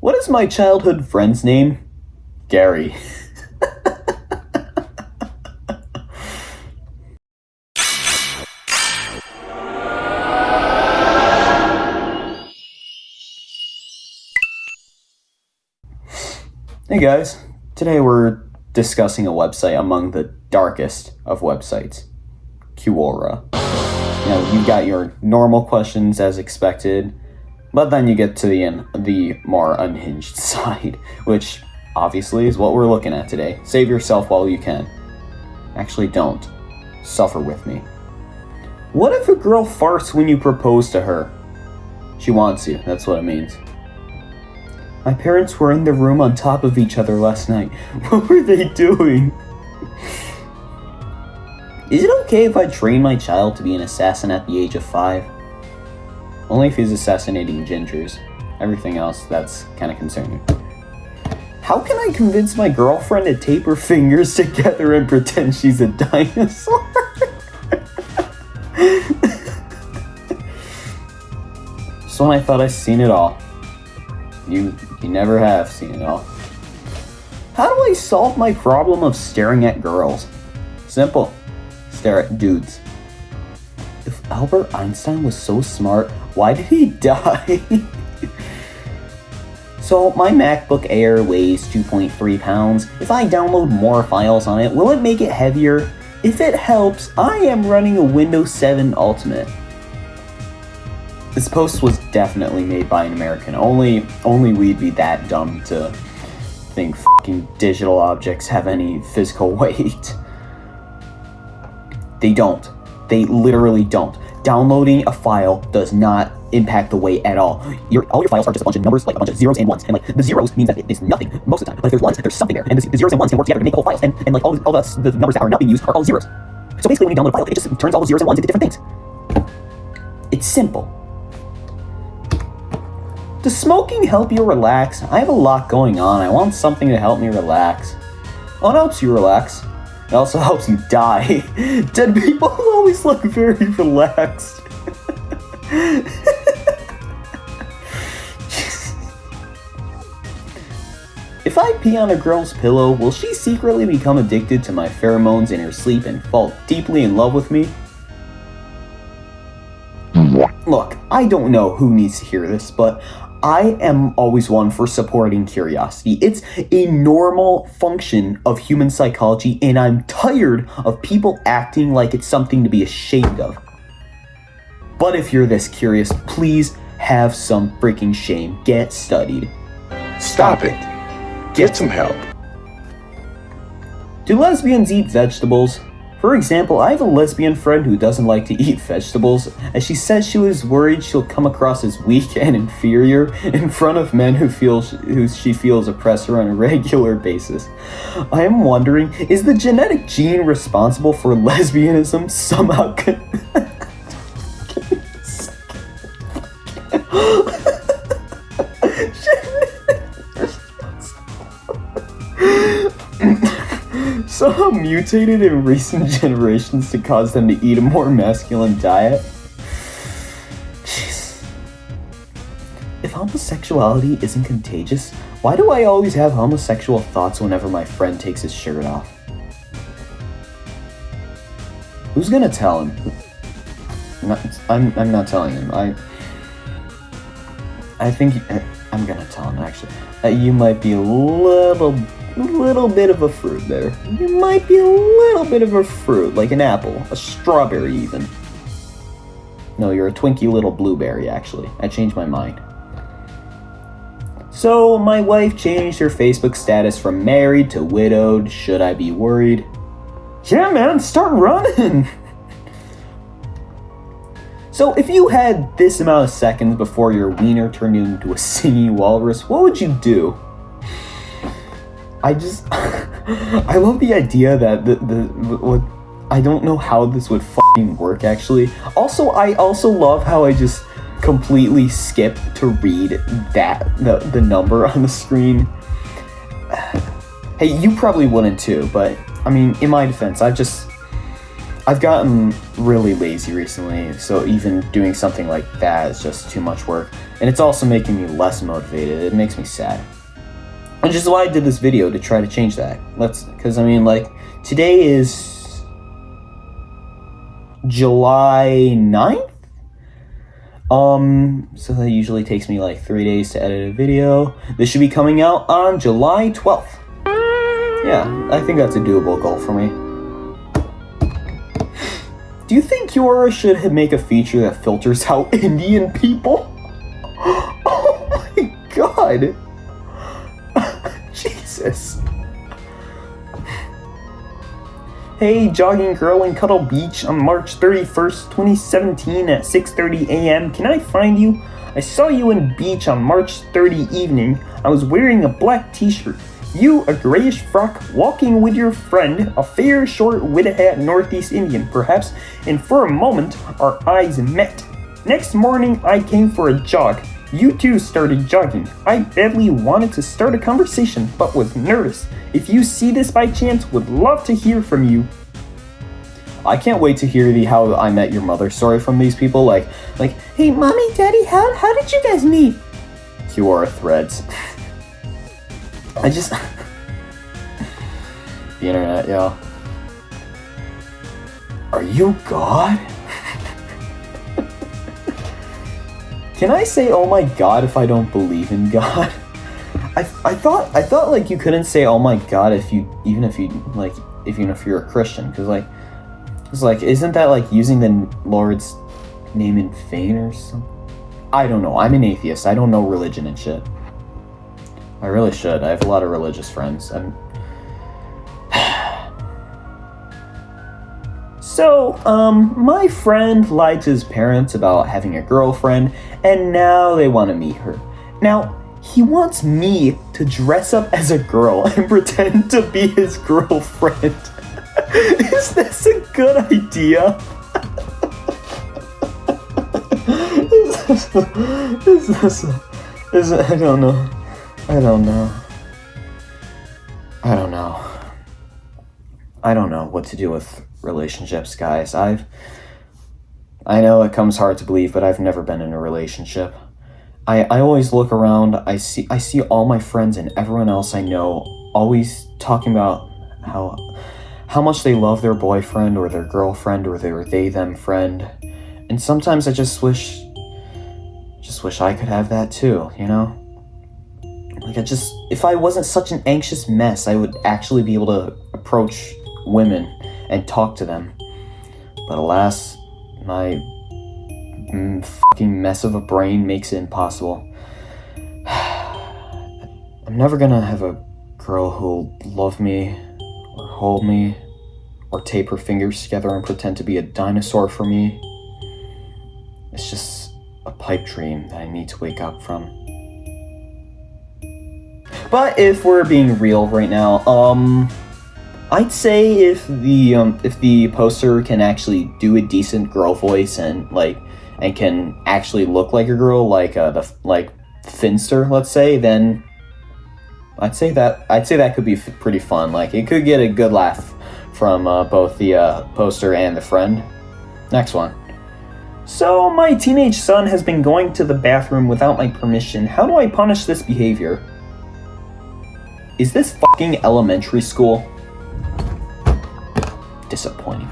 What is my childhood friend's name? Gary. Hey guys, today we're discussing a website among the darkest of websites, Quora. You've got your normal questions as expected, but then you get to the more unhinged side, which obviously is what we're looking at today. Save yourself while you can. Actually, don't. Suffer with me. What if a girl farts when you propose to her? She wants you, that's what it means. My parents were in the room on top of each other last night. What were they doing? Is it okay if I train my child to be an assassin at the age of 5? Only if he's assassinating gingers. Everything else, that's kind of concerning. How can I convince my girlfriend to tape her fingers together and pretend she's a dinosaur? Just when I thought I'd seen it all. You never have seen it all. How do I solve my problem of staring at girls? Simple. Stare at dudes. If Albert Einstein was so smart, why did he die? So my MacBook Air weighs 2.3 pounds. If I download more files on it, will it make it heavier? If it helps, I am running a Windows 7 Ultimate. This post was definitely made by an American. Only we'd be that dumb to think fucking digital objects have any physical weight. They don't. They literally don't. Downloading a file does not impact the weight at all. All your files are just a bunch of numbers, like a bunch of zeros and ones. And like the zeros means that it is nothing most of the time. But if there's ones, there's something there. And the zeros and ones can work together to make whole files. And like all the numbers that are not being used are all zeros. So basically when you download a file, it just turns all the zeros and ones into different things. It's simple. Does smoking help you relax? I have a lot going on. I want something to help me relax. Oh, it helps you relax. It also helps you die. Dead people always look very relaxed. If I pee on a girl's pillow, will she secretly become addicted to my pheromones in her sleep and fall deeply in love with me? Look, I don't know who needs to hear this, but I am always one for supporting curiosity. It's a normal function of human psychology, and I'm tired of people acting like it's something to be ashamed of. But if you're this curious, please have some freaking shame. Get studied. Stop it. Get some help. Do lesbians eat vegetables? For example, I have a lesbian friend who doesn't like to eat vegetables, as she says she was worried she'll come across as weak and inferior in front of men who she feels oppress her on a regular basis. I am wondering, is the genetic gene responsible for lesbianism somehow somehow mutated in recent generations to cause them to eat a more masculine diet? Jeez. If homosexuality isn't contagious, why do I always have homosexual thoughts whenever my friend takes his shirt off? Who's gonna tell him? I'm not telling him. I think I'm gonna tell him actually. You might be a little bit of a fruit there. You might be a little bit of a fruit, like an apple, a strawberry even. No, you're a twinky little blueberry, actually. I changed my mind. So, my wife changed her Facebook status from married to widowed. Should I be worried? Yeah, man, start running! So, if you had this amount of seconds before your wiener turned into a singing walrus, what would you do? I love the idea that I don't know how this would fucking work actually. I also love how I just completely skip to read the number on the screen. Hey, you probably wouldn't too, but I mean, in my defense, I've gotten really lazy recently, so even doing something like that is just too much work. And it's also making me less motivated. It makes me sad. Which is why I did this video, to try to change that. Because I mean, like, today is July 9th? So that usually takes me like 3 days to edit a video. This should be coming out on July 12th. Yeah, I think that's a doable goal for me. Do you think Quora should make a feature that filters out Indian people? Oh my god! Jesus. Hey, jogging girl in Cuddle Beach on March 31st, 2017 at 6:30 a.m. Can I find you? I saw you in beach on March 30 evening. I was wearing a black t-shirt. You, a grayish frock, walking with your friend, a fair, short, wid-hat Northeast Indian, perhaps, and for a moment, our eyes met. Next morning, I came for a jog. You two started jogging. I badly wanted to start a conversation, but was nervous. If you see this by chance, would love to hear from you. I can't wait to hear the How I Met Your Mother story from these people, like, hey, mommy, daddy, how did you guys meet? Quora threads. I just... The internet, yo. Are you God? Can I say oh my god if I don't believe in God? I thought like you couldn't say oh my god even if you're a Christian, because it's like, isn't that like using the Lord's name in vain or something? I don't know. I'm an atheist. I don't know religion and shit. I really should. I have a lot of religious friends. So, my friend lied to his parents about having a girlfriend, and now they want to meet her. Now, he wants me to dress up as a girl and pretend to be his girlfriend. Is this a good idea? I don't know. I don't know what to do with relationships, guys. I know it comes hard to believe, but I've never been in a relationship. I always look around, I see all my friends and everyone else I know always talking about how much they love their boyfriend or their girlfriend or their they-them friend. And sometimes I just wish I could have that too, you know? Like, if I wasn't such an anxious mess, I would actually be able to approach women and talk to them. But alas, my fucking mess of a brain makes it impossible. I'm never gonna have a girl who'll love me, or hold me, or tape her fingers together and pretend to be a dinosaur for me. It's just a pipe dream that I need to wake up from. But if we're being real right now, I'd say if the poster can actually do a decent girl voice and can actually look like a girl, like Finster, let's say, then I'd say that could be pretty fun. Like, it could get a good laugh from both the poster and the friend. Next one. So, my teenage son has been going to the bathroom without my permission. How do I punish this behavior? Is this fucking elementary school? Disappointing.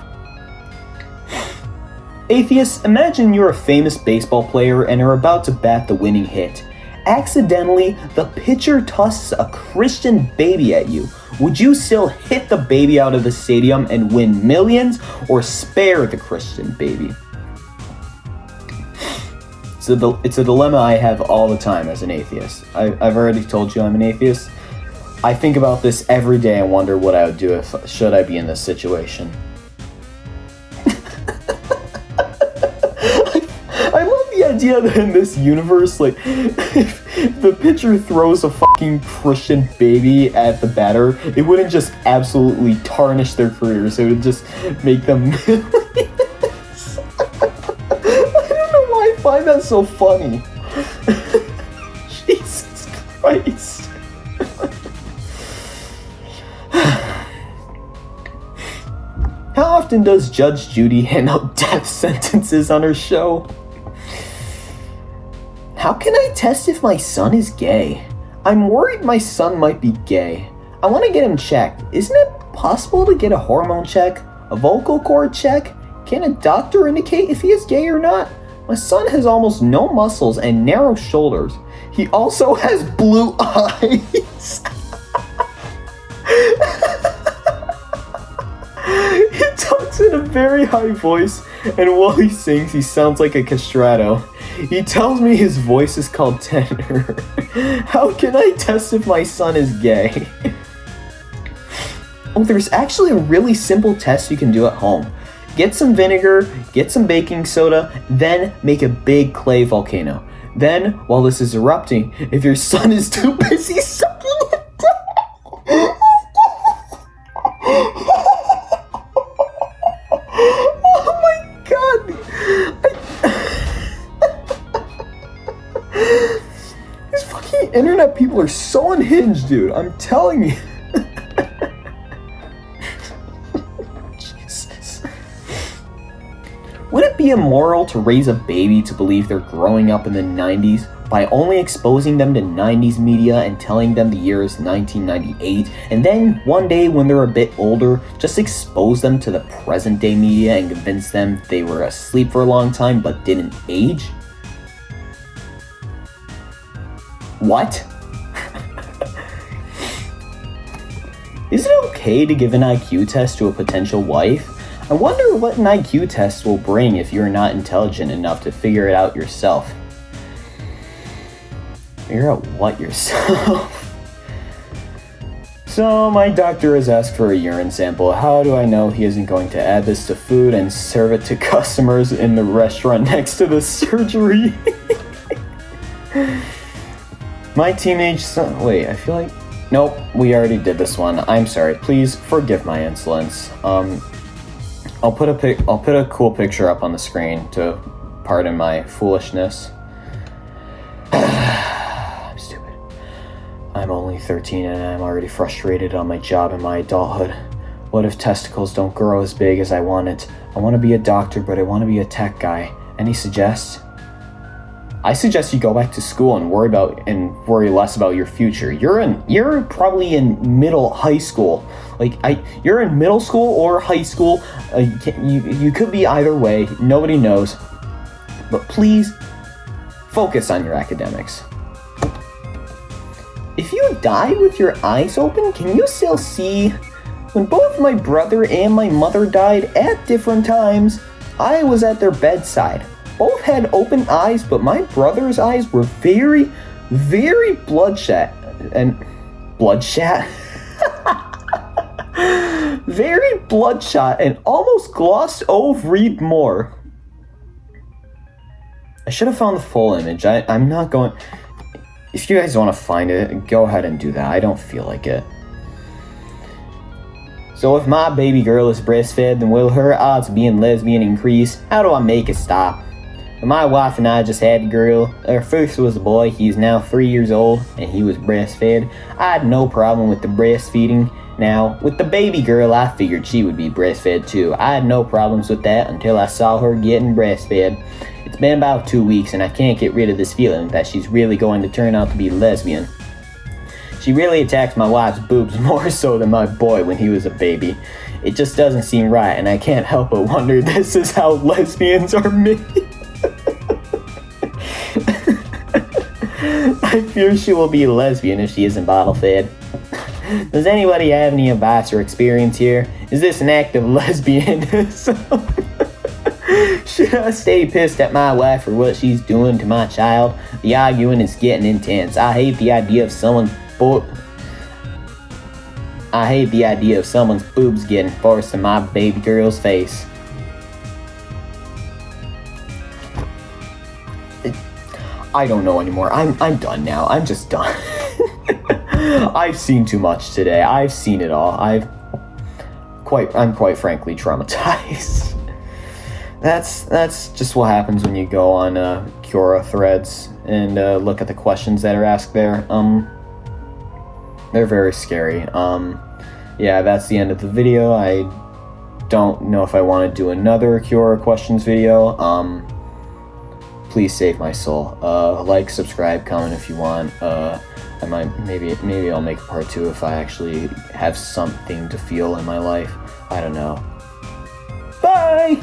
Atheists, imagine you're a famous baseball player and are about to bat the winning hit. Accidentally, the pitcher tosses a Christian baby at you. Would you still hit the baby out of the stadium and win millions, or spare the Christian baby? It's a dilemma I have all the time as an atheist. I've already told you I'm an atheist. I think about this every day and wonder what I would do should I be in this situation. I love the idea that in this universe, like, if the pitcher throws a fucking Christian baby at the batter, it wouldn't just absolutely tarnish their careers. It would just make them millions. I don't know why I find that so funny. Jesus Christ. How often does Judge Judy hand out death sentences on her show? How can I test if my son is gay? I'm worried my son might be gay. I want to get him checked. Isn't it possible to get a hormone check? A vocal cord check? Can a doctor indicate if he is gay or not? My son has almost no muscles and narrow shoulders. He also has blue eyes. He talks in a very high voice, and while he sings, he sounds like a castrato. He tells me his voice is called tenor. How can I test if my son is gay? Oh, there's actually a really simple test you can do at home. Get some vinegar, get some baking soda, then make a big clay volcano. Then, while this is erupting, if your son is too busy sucking it down... Oh my god! These fucking internet people are so unhinged, dude. I'm telling you. Jesus. Would it be immoral to raise a baby to believe they're growing up in the 90s by only exposing them to 90s media and telling them the year is 1998, and then one day when they're a bit older, just expose them to the present day media and convince them they were asleep for a long time but didn't age? What? Is it okay to give an IQ test to a potential wife? I wonder what an IQ test will bring if you're not intelligent enough to figure it out yourself. Figure out what yourself? So, my doctor has asked for a urine sample. How do I know he isn't going to add this to food and serve it to customers in the restaurant next to the surgery? My teenage son... Wait, I feel like... Nope, we already did this one. I'm sorry. Please forgive my insolence. I'll put a cool picture up on the screen to pardon my foolishness. I'm stupid. I'm only 13 and I'm already frustrated on my job and my adulthood. What if testicles don't grow as big as I want it? I want to be a doctor, but I want to be a tech guy. Any suggests? I suggest you go back to school and worry less about your future. You're probably in high school. You're in middle school or high school. You could be either way. Nobody knows. But please focus on your academics. If you died with your eyes open, can you still see? When both my brother and my mother died at different times, I was at their bedside. Both had open eyes, but my brother's eyes were very, very bloodshot. Very bloodshot and almost glossed over more. I should have found the full image. I'm not going... If you guys want to find it, go ahead and do that. I don't feel like it. So if my baby girl is breastfed, then will her odds of being lesbian increase? How do I make it stop? When my wife and I just had a girl, our first was a boy. He's now 3 years old, and he was breastfed. I had no problem with the breastfeeding. Now, with the baby girl, I figured she would be breastfed too. I had no problems with that until I saw her getting breastfed. It's been about 2 weeks, and I can't get rid of this feeling that she's really going to turn out to be lesbian. She really attacks my wife's boobs more so than my boy when he was a baby. It just doesn't seem right, and I can't help but wonder this is how lesbians are made. I fear she will be a lesbian if she isn't bottle fed. Does anybody have any advice or experience here? Is this an act of lesbianism? Should I stay pissed at my wife for what she's doing to my child? The arguing is getting intense. I hate the idea of someone's boobs getting forced in my baby girl's face. I don't know anymore. I'm done now. I'm just done. I've seen too much today. I've seen it all. I'm quite frankly traumatized. That's just what happens when you go on Quora threads and look at the questions that are asked there. They're very scary. Yeah, that's the end of the video. don't know if I want to do another Quora questions video. Please save my soul. Like, subscribe, comment if you want. I might maybe I'll make a part 2 if I actually have something to feel in my life. I don't know. Bye!